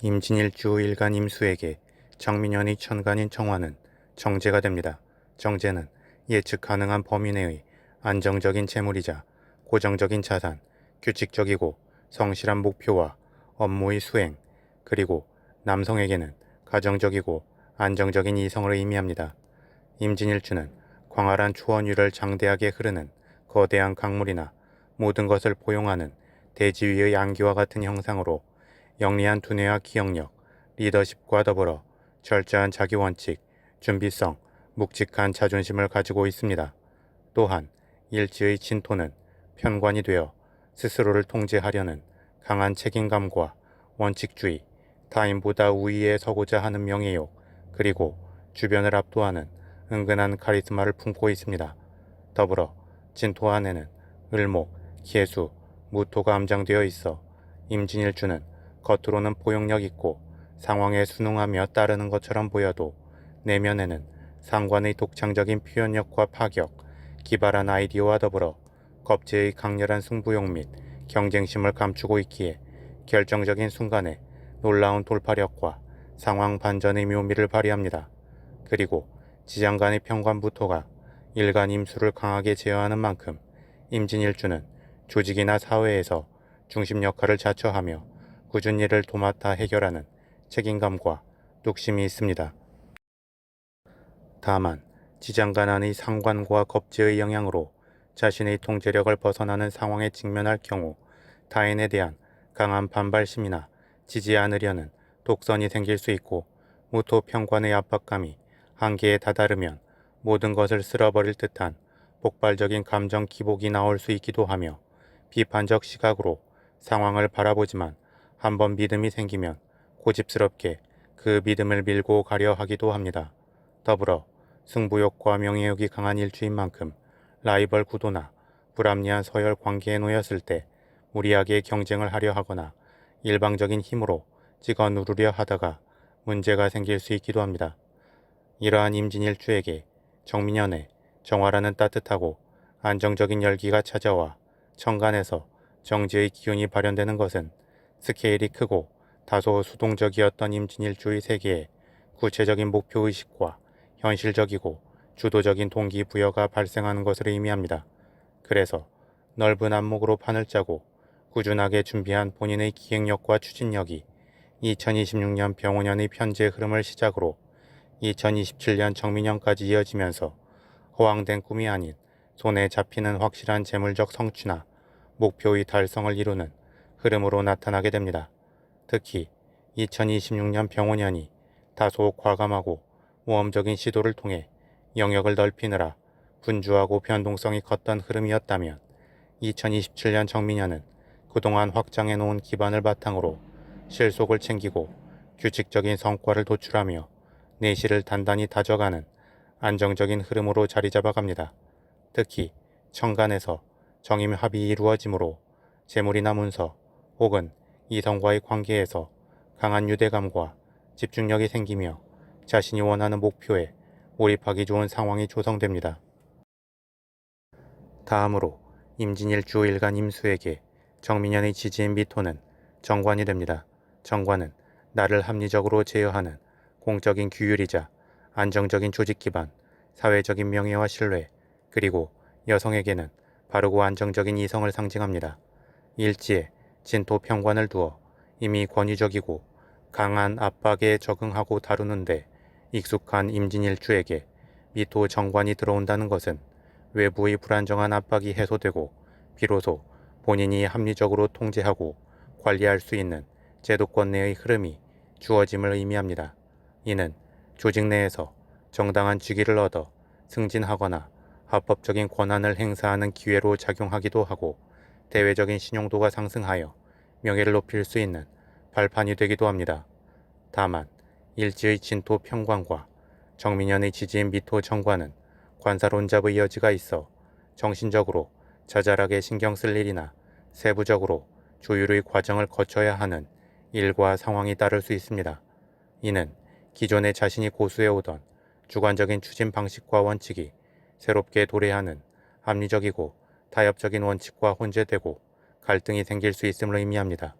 임진일주 일간 임수에게 정민현의 천간인 정화는 정제가 됩니다. 정제는 예측 가능한 범위 내의 안정적인 재물이자 고정적인 자산, 규칙적이고 성실한 목표와 업무의 수행, 그리고 남성에게는 가정적이고 안정적인 이성을 의미합니다. 임진일주는 광활한 초원유를 장대하게 흐르는 거대한 강물이나 모든 것을 포용하는 대지 위의 안기와 같은 형상으로 영리한 두뇌와 기억력, 리더십과 더불어 철저한 자기 원칙, 준비성, 묵직한 자존심을 가지고 있습니다. 또한 일지의 진토는 편관이 되어 스스로를 통제하려는 강한 책임감과 원칙주의, 타인보다 우위에 서고자 하는 명예욕, 그리고 주변을 압도하는 은근한 카리스마를 품고 있습니다. 더불어 진토 안에는 을목, 계수, 무토가 암장되어 있어 임진일주는 겉으로는 포용력 있고 상황에 순응하며 따르는 것처럼 보여도 내면에는 상관의 독창적인 표현력과 파격, 기발한 아이디어와 더불어 겁제의 강렬한 승부욕 및 경쟁심을 감추고 있기에 결정적인 순간에 놀라운 돌파력과 상황 반전의 묘미를 발휘합니다. 그리고 지장간의 평관부토가 일간 임수를 강하게 제어하는 만큼 임진일주는 조직이나 사회에서 중심 역할을 자처하며 꾸준히 일을 도맡아 해결하는 책임감과 뚝심이 있습니다. 다만 지장간 안의 상관과 겁제의 영향으로 자신의 통제력을 벗어나는 상황에 직면할 경우 타인에 대한 강한 반발심이나 지지 않으려는 독선이 생길 수 있고 무토평관의 압박감이 한계에 다다르면 모든 것을 쓸어버릴 듯한 폭발적인 감정 기복이 나올 수 있기도 하며 비판적 시각으로 상황을 바라보지만 한번 믿음이 생기면 고집스럽게 그 믿음을 밀고 가려 하기도 합니다. 더불어 승부욕과 명예욕이 강한 일주인 만큼 라이벌 구도나 불합리한 서열 관계에 놓였을 때 무리하게 경쟁을 하려 하거나 일방적인 힘으로 찍어 누르려 하다가 문제가 생길 수 있기도 합니다. 이러한 임진일주에게 정민연의 정화라는 따뜻하고 안정적인 열기가 찾아와 천간에서 정지의 기운이 발현되는 것은 스케일이 크고 다소 수동적이었던 임진일주의 세계에 구체적인 목표의식과 현실적이고 주도적인 동기부여가 발생하는 것을 의미합니다. 그래서 넓은 안목으로 판을 짜고 꾸준하게 준비한 본인의 기획력과 추진력이 2026년 병원년의 편제 흐름을 시작으로 2027년 정민년까지 이어지면서 허황된 꿈이 아닌 손에 잡히는 확실한 재물적 성취나 목표의 달성을 이루는 흐름으로 나타나게 됩니다. 특히 2026년 병원년이 다소 과감하고 모험적인 시도를 통해 영역을 넓히느라 분주하고 변동성이 컸던 흐름이었다면 2027년 정민년은 그동안 확장해 놓은 기반을 바탕으로 실속을 챙기고 규칙적인 성과를 도출하며 내실을 단단히 다져가는 안정적인 흐름으로 자리 잡아갑니다. 특히 천간에서 정임합이 이루어지므로 재물이나 문서 혹은 이성과의 관계에서 강한 유대감과 집중력이 생기며 자신이 원하는 목표에 몰입하기 좋은 상황이 조성됩니다. 다음으로 임진일주 일간 임수에게 정민년의 지지인 미토는 정관이 됩니다. 정관은 나를 합리적으로 제어하는 공적인 규율이자 안정적인 조직 기반, 사회적인 명예와 신뢰, 그리고 여성에게는 바르고 안정적인 이성을 상징합니다. 일지에 진토 평관을 두어 이미 권위적이고 강한 압박에 적응하고 다루는데 익숙한 임진일주에게 미토 정관이 들어온다는 것은 외부의 불안정한 압박이 해소되고 비로소 본인이 합리적으로 통제하고 관리할 수 있는 제도권 내의 흐름이 주어짐을 의미합니다. 이는 조직 내에서 정당한 직위를 얻어 승진하거나 합법적인 권한을 행사하는 기회로 작용하기도 하고 대외적인 신용도가 상승하여 명예를 높일 수 있는 발판이 되기도 합니다. 다만 일지의 진토 평관과 정민연의 지지인 미토 정관은 관사론잡의 여지가 있어 정신적으로 자잘하게 신경 쓸 일이나 세부적으로 조율의 과정을 거쳐야 하는 일과 상황이 따를 수 있습니다. 이는 기존에 자신이 고수해오던 주관적인 추진 방식과 원칙이 새롭게 도래하는 합리적이고 타협적인 원칙과 혼재되고 갈등이 생길 수 있음을 의미합니다.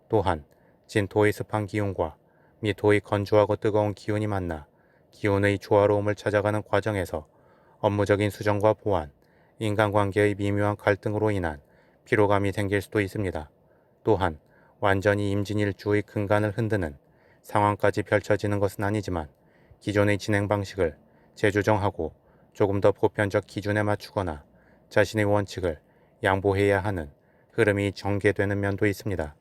또한 진토의 습한 기운과 미토의 건조하고 뜨거운 기운이 만나 기운의 조화로움을 찾아가는 과정에서 업무적인 수정과 보완, 인간관계의 미묘한 갈등으로 인한 피로감이 생길 수도 있습니다. 또한 완전히 임진일주의 근간을 흔드는 상황까지 펼쳐지는 것은 아니지만 기존의 진행 방식을 재조정하고 조금 더 보편적 기준에 맞추거나 자신의 원칙을 양보해야 하는 흐름이 전개되는 면도 있습니다.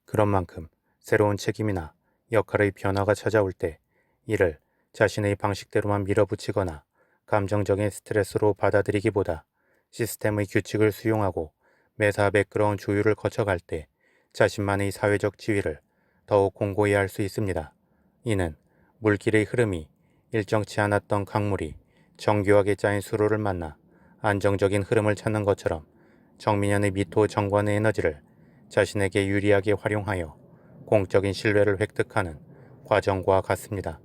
그런 만큼 새로운 책임이나 역할의 변화가 찾아올 때 이를 자신의 방식대로만 밀어붙이거나 감정적인 스트레스로 받아들이기보다 시스템의 규칙을 수용하고 매사 매끄러운 조율을 거쳐갈 때 자신만의 사회적 지위를 더욱 공고히 할 수 있습니다. 이는 물길의 흐름이 일정치 않았던 강물이 정교하게 짜인 수로를 만나 안정적인 흐름을 찾는 것처럼 정민현의 미토 정관의 에너지를 자신에게 유리하게 활용하여 공적인 신뢰를 획득하는 과정과 같습니다.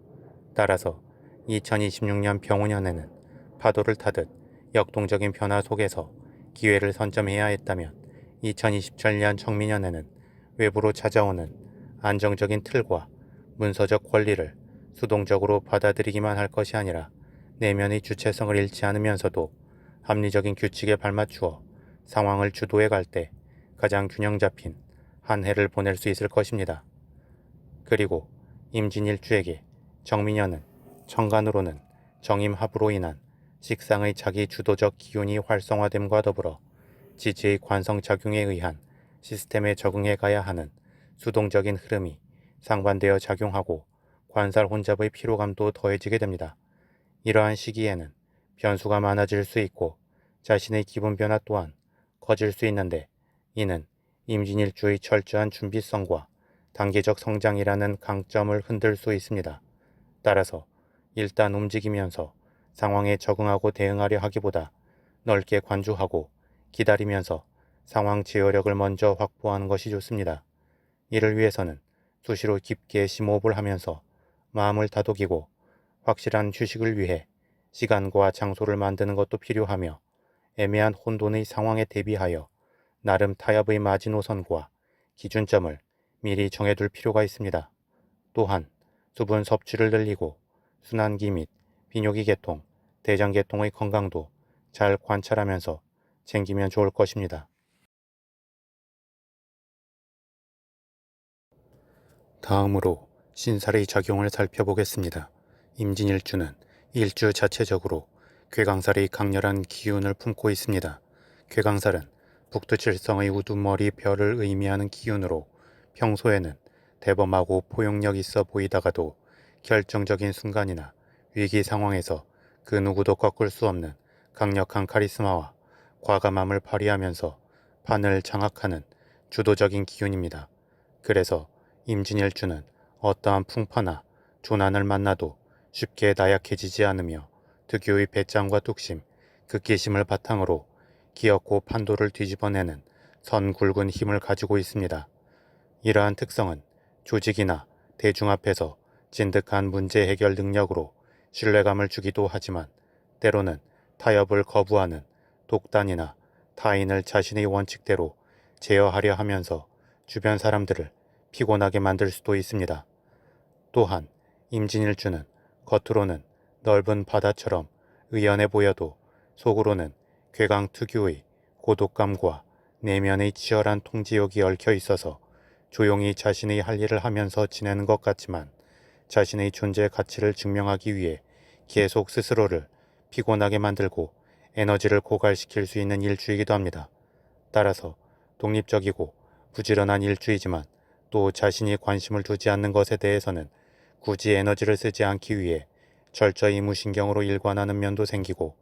따라서 2026년 병우년에는 파도를 타듯 역동적인 변화 속에서 기회를 선점해야 했다면 2027년 청민년에는 외부로 찾아오는 안정적인 틀과 문서적 권리를 수동적으로 받아들이기만 할 것이 아니라 내면의 주체성을 잃지 않으면서도 합리적인 규칙에 발맞추어 상황을 주도해 갈 때 가장 균형 잡힌 한 해를 보낼 수 있을 것입니다. 그리고 임진일주에게 정민년은 정간으로는 정임합으로 인한 식상의 자기 주도적 기운이 활성화됨과 더불어 지지의 관성작용에 의한 시스템에 적응해 가야 하는 수동적인 흐름이 상반되어 작용하고 관살 혼잡의 피로감도 더해지게 됩니다. 이러한 시기에는 변수가 많아질 수 있고 자신의 기분 변화 또한 커질 수 있는데 이는 임진일주의 철저한 준비성과 단계적 성장이라는 강점을 흔들 수 있습니다. 따라서 일단 움직이면서 상황에 적응하고 대응하려 하기보다 넓게 관주하고 기다리면서 상황 제어력을 먼저 확보하는 것이 좋습니다. 이를 위해서는 수시로 깊게 심호흡을 하면서 마음을 다독이고 확실한 휴식을 위해 시간과 장소를 만드는 것도 필요하며 애매한 혼돈의 상황에 대비하여 나름 타협의 마지노선과 기준점을 미리 정해둘 필요가 있습니다. 또한 수분 섭취를 늘리고 순환기 및 비뇨기 계통, 대장 계통의 건강도 잘 관찰하면서 챙기면 좋을 것입니다. 다음으로 신살의 작용을 살펴보겠습니다. 임진일주는 일주 자체적으로 괴강살의 강렬한 기운을 품고 있습니다. 괴강살은 북두칠성의 우두머리 별을 의미하는 기운으로 평소에는 대범하고 포용력 있어 보이다가도 결정적인 순간이나 위기 상황에서 그 누구도 꺾을 수 없는 강력한 카리스마와 과감함을 발휘하면서 판을 장악하는 주도적인 기운입니다. 그래서 임진일주는 어떠한 풍파나 조난을 만나도 쉽게 나약해지지 않으며 특유의 배짱과 뚝심, 극기심을 바탕으로 기어코 판도를 뒤집어내는 선 굵은 힘을 가지고 있습니다. 이러한 특성은 조직이나 대중 앞에서 진득한 문제 해결 능력으로 신뢰감을 주기도 하지만 때로는 타협을 거부하는 독단이나 타인을 자신의 원칙대로 제어하려 하면서 주변 사람들을 피곤하게 만들 수도 있습니다. 또한 임진일주는 겉으로는 넓은 바다처럼 의연해 보여도 속으로는 괴강 특유의 고독감과 내면의 치열한 통제욕이 얽혀 있어서 조용히 자신의 할 일을 하면서 지내는 것 같지만 자신의 존재 가치를 증명하기 위해 계속 스스로를 피곤하게 만들고 에너지를 고갈시킬 수 있는 일주이기도 합니다. 따라서 독립적이고 부지런한 일주이지만 또 자신이 관심을 두지 않는 것에 대해서는 굳이 에너지를 쓰지 않기 위해 철저히 무신경으로 일관하는 면도 생기고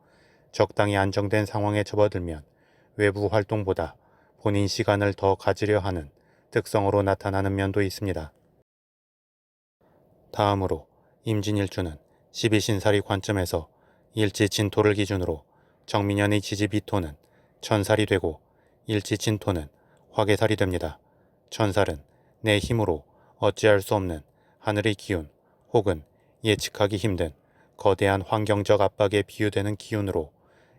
적당히 안정된 상황에 접어들면 외부 활동보다 본인 시간을 더 가지려 하는 특성으로 나타나는 면도 있습니다. 다음으로 임진일주는 12신살이 관점에서 일지진토를 기준으로 정민년의 지지비토는 천살이 되고 일지진토는 화개살이 됩니다. 천살은 내 힘으로 어찌할 수 없는 하늘의 기운 혹은 예측하기 힘든 거대한 환경적 압박에 비유되는 기운으로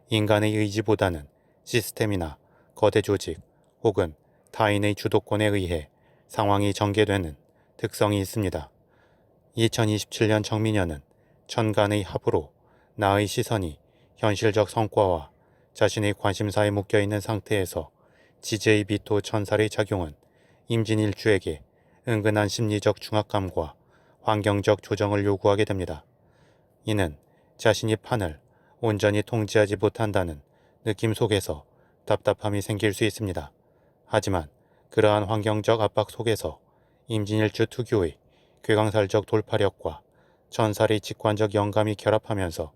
인간의 의지보다는 시스템이나 거대 조직 혹은 타인의 주도권에 의해 상황이 전개되는 특성이 있습니다. 2027년 정민현은 천간의 합으로 나의 시선이 현실적 성과와 자신의 관심사에 묶여있는 상태에서 지지의 미토 천살의 작용은 임진일주에게 은근한 심리적 중압감과 환경적 조정을 요구하게 됩니다. 이는 자신이 판을 온전히 통제하지 못한다는 느낌 속에서 답답함이 생길 수 있습니다. 하지만 그러한 환경적 압박 속에서 임진일주 특유의 궤강살적 돌파력과 천살의 직관적 영감이 결합하면서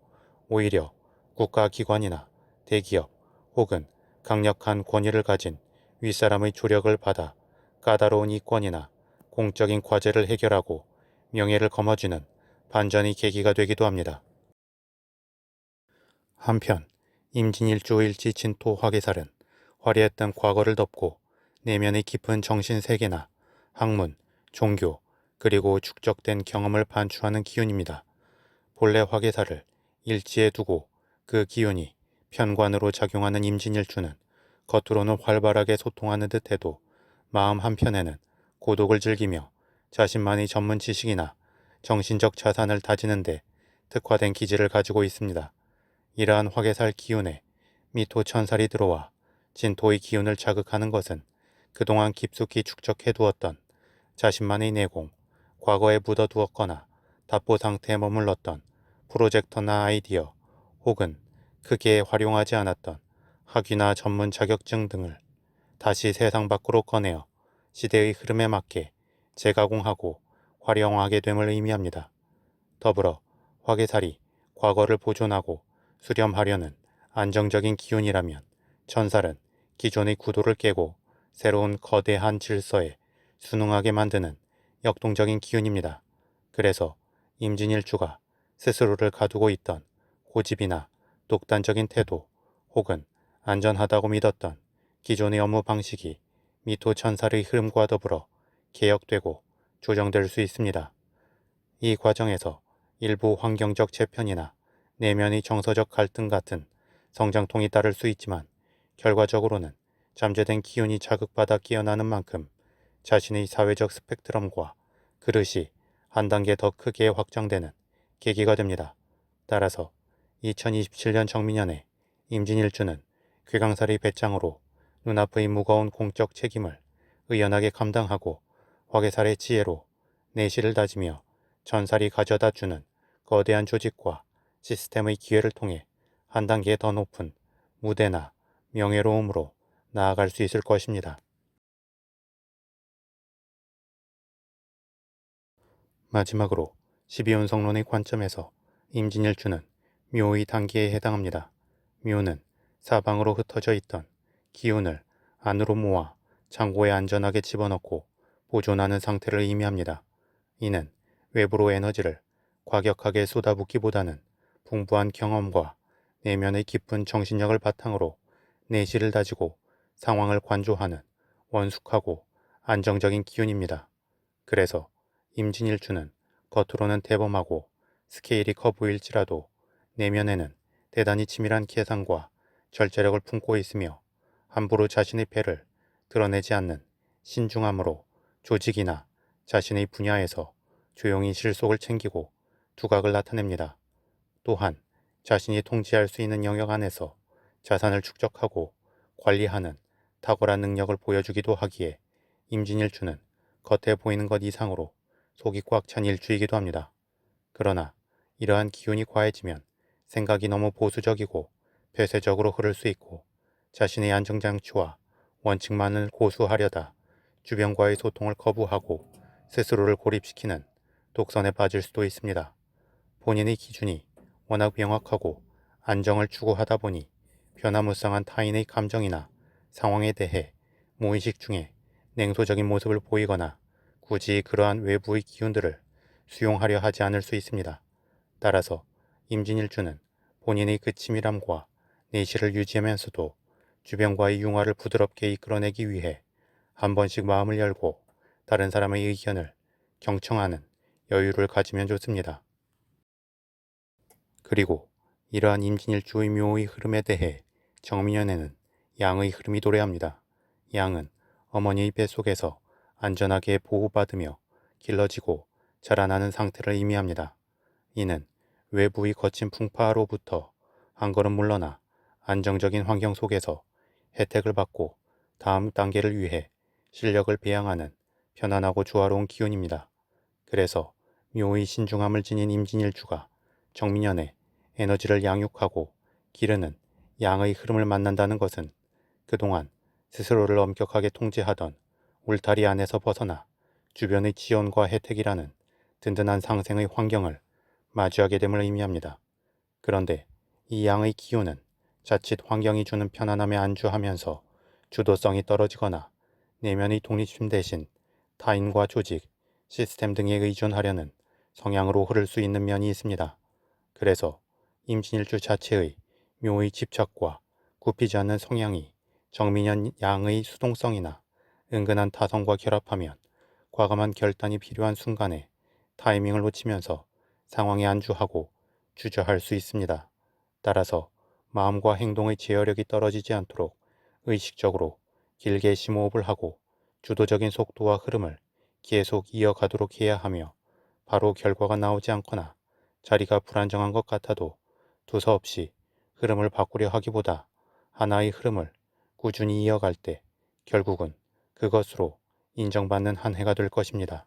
오히려 국가기관이나 대기업 혹은 강력한 권위를 가진 윗사람의 조력을 받아 까다로운 이권이나 공적인 과제를 해결하고 명예를 거머쥐는 반전의 계기가 되기도 합니다. 한편 임진일주 일지 진토 화개살은 화려했던 과거를 덮고 내면의 깊은 정신세계나 학문, 종교, 그리고 축적된 경험을 반추하는 기운입니다. 본래 화개살을 일지에 두고 그 기운이 편관으로 작용하는 임진일주는 겉으로는 활발하게 소통하는 듯해도 마음 한편에는 고독을 즐기며 자신만의 전문 지식이나 정신적 자산을 다지는 데 특화된 기질을 가지고 있습니다. 이러한 화개살 기운에 미토 천살이 들어와 진토의 기운을 자극하는 것은 그동안 깊숙이 축적해 두었던 자신만의 내공, 과거에 묻어두었거나 답보 상태에 머물렀던 프로젝터나 아이디어 혹은 크게 활용하지 않았던 학위나 전문 자격증 등을 다시 세상 밖으로 꺼내어 시대의 흐름에 맞게 재가공하고 활용하게 됨을 의미합니다. 더불어 화개살이 과거를 보존하고 수렴하려는 안정적인 기운이라면 천살은 기존의 구도를 깨고 새로운 거대한 질서에 순응하게 만드는 역동적인 기운입니다. 그래서 임진일주가 스스로를 가두고 있던 고집이나 독단적인 태도 혹은 안전하다고 믿었던 기존의 업무 방식이 미토 천살의 흐름과 더불어 개혁되고 조정될 수 있습니다. 이 과정에서 일부 환경적 재편이나 내면의 정서적 갈등 같은 성장통이 따를 수 있지만 결과적으로는 잠재된 기운이 자극받아 깨어나는 만큼 자신의 사회적 스펙트럼과 그릇이 한 단계 더 크게 확장되는 계기가 됩니다. 따라서 2027년 정민년에 임진일주는 궤강살의 배짱으로 눈앞의 무거운 공적 책임을 의연하게 감당하고 화개살의 지혜로 내실을 다지며 전살이 가져다 주는 거대한 조직과 시스템의 기회를 통해 한 단계 더 높은 무대나 명예로움으로 나아갈 수 있을 것입니다. 마지막으로 12운성론의 관점에서 임진일주는 묘의 단계에 해당합니다. 묘는 사방으로 흩어져 있던 기운을 안으로 모아 창고에 안전하게 집어넣고 보존하는 상태를 의미합니다. 이는 외부로 에너지를 과격하게 쏟아붓기보다는 풍부한 경험과 내면의 깊은 정신력을 바탕으로 내실을 다지고 상황을 관조하는 원숙하고 안정적인 기운입니다. 그래서 임진일주는 겉으로는 대범하고 스케일이 커 보일지라도 내면에는 대단히 치밀한 계산과 절제력을 품고 있으며 함부로 자신의 패를 드러내지 않는 신중함으로 조직이나 자신의 분야에서 조용히 실속을 챙기고 두각을 나타냅니다. 또한 자신이 통제할 수 있는 영역 안에서 자산을 축적하고 관리하는 탁월한 능력을 보여주기도 하기에 임진일주는 겉에 보이는 것 이상으로 속이 꽉 찬 일주이기도 합니다. 그러나 이러한 기운이 과해지면 생각이 너무 보수적이고 폐쇄적으로 흐를 수 있고 자신의 안정장치와 원칙만을 고수하려다 주변과의 소통을 거부하고 스스로를 고립시키는 독선에 빠질 수도 있습니다. 본인의 기준이 워낙 명확하고 안정을 추구하다 보니 변화무쌍한 타인의 감정이나 상황에 대해 무의식 중에 냉소적인 모습을 보이거나 굳이 그러한 외부의 기운들을 수용하려 하지 않을 수 있습니다. 따라서 임진일주는 본인의 그 치밀함과 내실을 유지하면서도 주변과의 융화를 부드럽게 이끌어내기 위해 한 번씩 마음을 열고 다른 사람의 의견을 경청하는 여유를 가지면 좋습니다. 그리고 이러한 임진일주의 묘의 흐름에 대해 정민연에는 양의 흐름이 도래합니다. 양은 어머니의 뱃속에서 안전하게 보호받으며 길러지고 자라나는 상태를 의미합니다. 이는 외부의 거친 풍파로부터 한 걸음 물러나 안정적인 환경 속에서 혜택을 받고 다음 단계를 위해 실력을 배양하는 편안하고 조화로운 기운입니다. 그래서 묘의 신중함을 지닌 임진일주가 정민년에 에너지를 양육하고 기르는 양의 흐름을 만난다는 것은 그동안 스스로를 엄격하게 통제하던 울타리 안에서 벗어나 주변의 지원과 혜택이라는 든든한 상생의 환경을 마주하게 됨을 의미합니다. 그런데 이 양의 기운은 자칫 환경이 주는 편안함에 안주하면서 주도성이 떨어지거나 내면의 독립심 대신 타인과 조직, 시스템 등에 의존하려는 성향으로 흐를 수 있는 면이 있습니다. 그래서 임진일주 자체의 묘의 집착과 굽히지 않는 성향이 정민년 양의 수동성이나 은근한 타성과 결합하면 과감한 결단이 필요한 순간에 타이밍을 놓치면서 상황에 안주하고 주저할 수 있습니다. 따라서 마음과 행동의 제어력이 떨어지지 않도록 의식적으로 길게 심호흡을 하고 주도적인 속도와 흐름을 계속 이어가도록 해야 하며 바로 결과가 나오지 않거나 자리가 불안정한 것 같아도 두서없이 흐름을 바꾸려 하기보다 하나의 흐름을 꾸준히 이어갈 때 결국은 그것으로 인정받는 한 해가 될 것입니다.